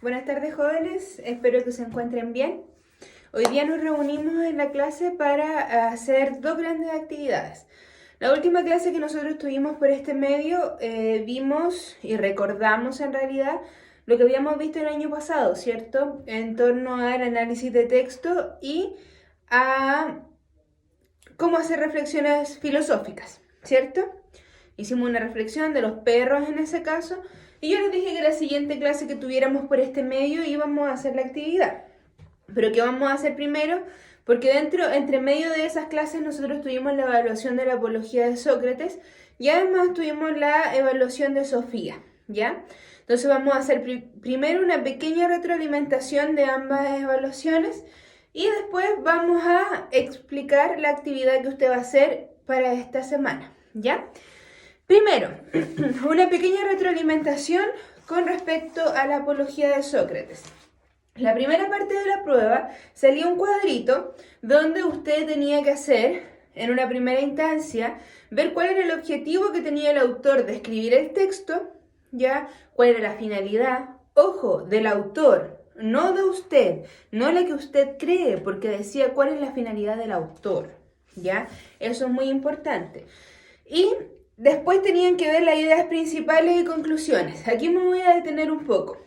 Buenas tardes, jóvenes, espero que se encuentren bien. Hoy día nos reunimos en la clase para hacer dos grandes actividades. La última clase que nosotros tuvimos por este medio, vimos y recordamos en realidad lo que habíamos visto el año pasado, ¿cierto? En torno al análisis de texto y a cómo hacer reflexiones filosóficas, ¿cierto? Hicimos una reflexión de los perros en ese caso, y yo les dije que la siguiente clase que tuviéramos por este medio íbamos a hacer la actividad. Pero ¿qué vamos a hacer primero? Porque entre medio de esas clases nosotros tuvimos la evaluación de la apología de Sócrates y además tuvimos la evaluación de Sofía, ¿ya? Entonces vamos a hacer primero una pequeña retroalimentación de ambas evaluaciones y después vamos a explicar la actividad que usted va a hacer para esta semana, ¿ya? Primero, una pequeña retroalimentación con respecto a la apología de Sócrates. La primera parte de la prueba salía un cuadrito donde usted tenía que hacer, en una primera instancia, ver cuál era el objetivo que tenía el autor de escribir el texto, ya, cuál era la finalidad, ojo, del autor, no de usted, no la que usted cree, porque decía cuál es la finalidad del autor, ya, eso es muy importante. Y después tenían que ver las ideas principales y conclusiones. Aquí me voy a detener un poco.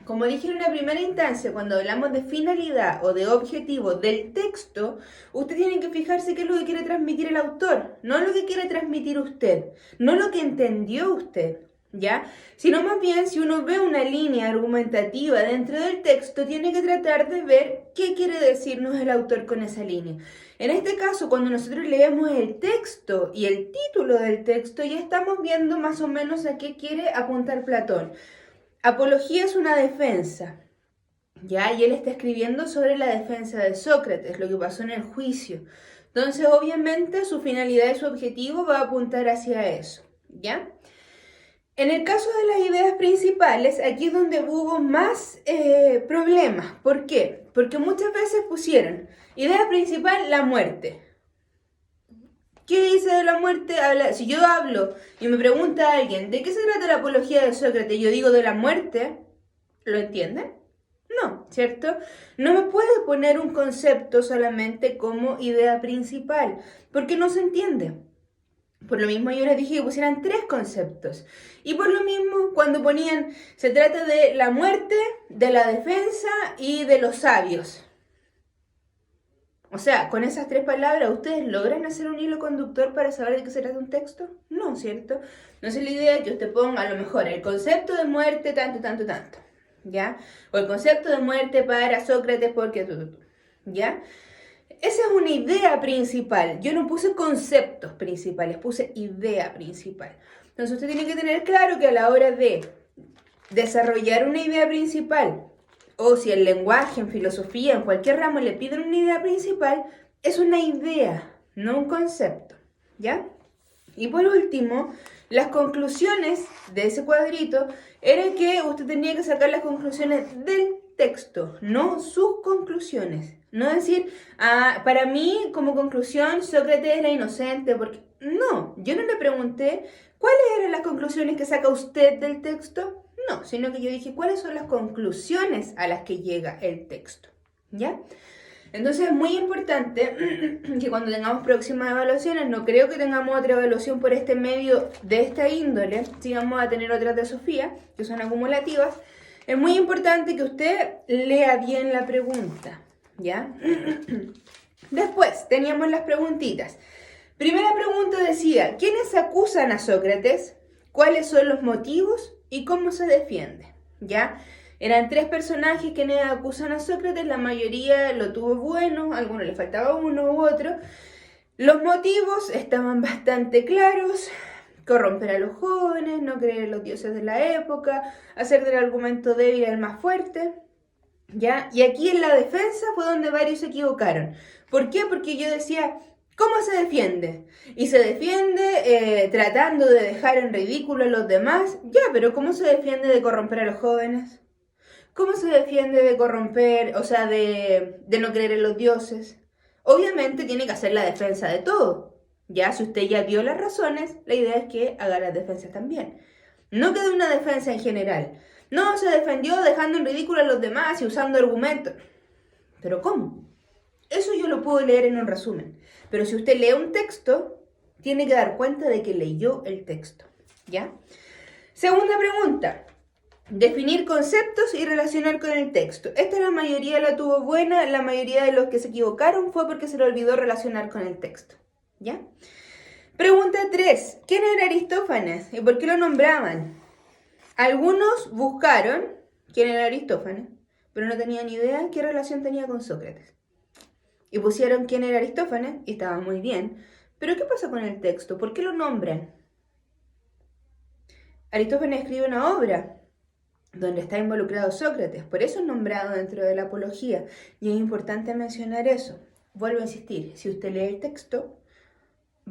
Como dije en una primera instancia, cuando hablamos de finalidad o de objetivo del texto, usted tiene que fijarse qué es lo que quiere transmitir el autor, no lo que quiere transmitir usted, no lo que entendió usted, ¿ya? Sino más bien, si uno ve una línea argumentativa dentro del texto, tiene que tratar de ver qué quiere decirnos el autor con esa línea. En este caso, cuando nosotros leemos el texto y el título del texto, ya estamos viendo más o menos a qué quiere apuntar Platón. Apología es una defensa, ¿ya? Y él está escribiendo sobre la defensa de Sócrates, lo que pasó en el juicio. Entonces, obviamente, su finalidad y su objetivo va a apuntar hacia eso, ¿ya? En el caso de las ideas principales, aquí es donde hubo más problemas. ¿Por qué? Porque muchas veces pusieron idea principal, la muerte. ¿Qué dice de la muerte? Si yo hablo y me pregunta a alguien, ¿de qué se trata la apología de Sócrates? Y yo digo de la muerte, ¿lo entienden? No, ¿cierto? No me puede poner un concepto solamente como idea principal, porque no se entiende. Por lo mismo yo les dije que pusieran 3 conceptos. Y por lo mismo, cuando ponían, se trata de la muerte, de la defensa y de los sabios. O sea, con esas 3 palabras, ¿ustedes logran hacer un hilo conductor para saber de qué se trata un texto? No, ¿cierto? Entonces la idea es que usted ponga a lo mejor el concepto de muerte tanto, tanto, tanto, ¿ya? O el concepto de muerte para Sócrates porque ¿ya? Esa es una idea principal. Yo no puse conceptos principales, puse idea principal. Entonces usted tiene que tener claro que a la hora de desarrollar una idea principal, o si el lenguaje, en filosofía, en cualquier ramo le piden una idea principal, es una idea, no un concepto, ¿ya? Y por último, las conclusiones de ese cuadrito era que usted tenía que sacar las conclusiones del texto, no sus conclusiones. No decir, para mí, como conclusión, Sócrates era inocente, porque no, yo no le pregunté cuáles eran las conclusiones que saca usted del texto. No, sino que yo dije, ¿cuáles son las conclusiones a las que llega el texto? ¿Ya? Entonces es muy importante que cuando tengamos próximas evaluaciones, no creo que tengamos otra evaluación por este medio de esta índole, si vamos a tener otras de Sofía, que son acumulativas, es muy importante que usted lea bien la pregunta, ¿ya? Después teníamos las preguntitas. Primera pregunta decía, ¿quiénes acusan a Sócrates? ¿Cuáles son los motivos? ¿Y cómo se defiende? ¿Ya? Eran 3 personajes quienes acusan a Sócrates, la mayoría lo tuvo bueno, a algunos le faltaba uno u otro. Los motivos estaban bastante claros: corromper a los jóvenes, no creer en los dioses de la época, hacer del argumento débil el más fuerte, ¿ya? Y aquí en la defensa fue donde varios se equivocaron. ¿Por qué? Porque yo decía, ¿cómo se defiende? Y se defiende tratando de dejar en ridículo a los demás. Ya, pero ¿cómo se defiende de corromper a los jóvenes? ¿Cómo se defiende de corromper, o sea, de no creer en los dioses? Obviamente tiene que hacer la defensa de todo. Ya, si usted ya dio las razones, la idea es que haga las defensas también. No que de una defensa en general. No, se defendió dejando en ridículo a los demás y usando argumentos. ¿Pero cómo? Eso yo lo puedo leer en un resumen. Pero si usted lee un texto, tiene que dar cuenta de que leyó el texto. ¿Ya? Segunda pregunta. Definir conceptos y relacionar con el texto. Esta la mayoría la tuvo buena, la mayoría de los que se equivocaron fue porque se le olvidó relacionar con el texto. ¿Ya? Pregunta 3. ¿Quién era Aristófanes y por qué lo nombraban? Algunos buscaron quién era Aristófanes, pero no tenían idea qué relación tenía con Sócrates. Y pusieron quién era Aristófanes y estaba muy bien. Pero ¿qué pasa con el texto? ¿Por qué lo nombran? Aristófanes escribe una obra donde está involucrado Sócrates, por eso es nombrado dentro de la apología. Y es importante mencionar eso. Vuelvo a insistir, si usted lee el texto,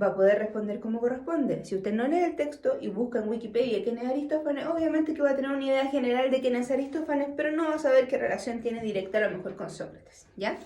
va a poder responder como corresponde. Si usted no lee el texto y busca en Wikipedia quién es Aristófanes, obviamente que va a tener una idea general de quién es Aristófanes, pero no va a saber qué relación tiene directa a lo mejor con Sócrates, ¿ya?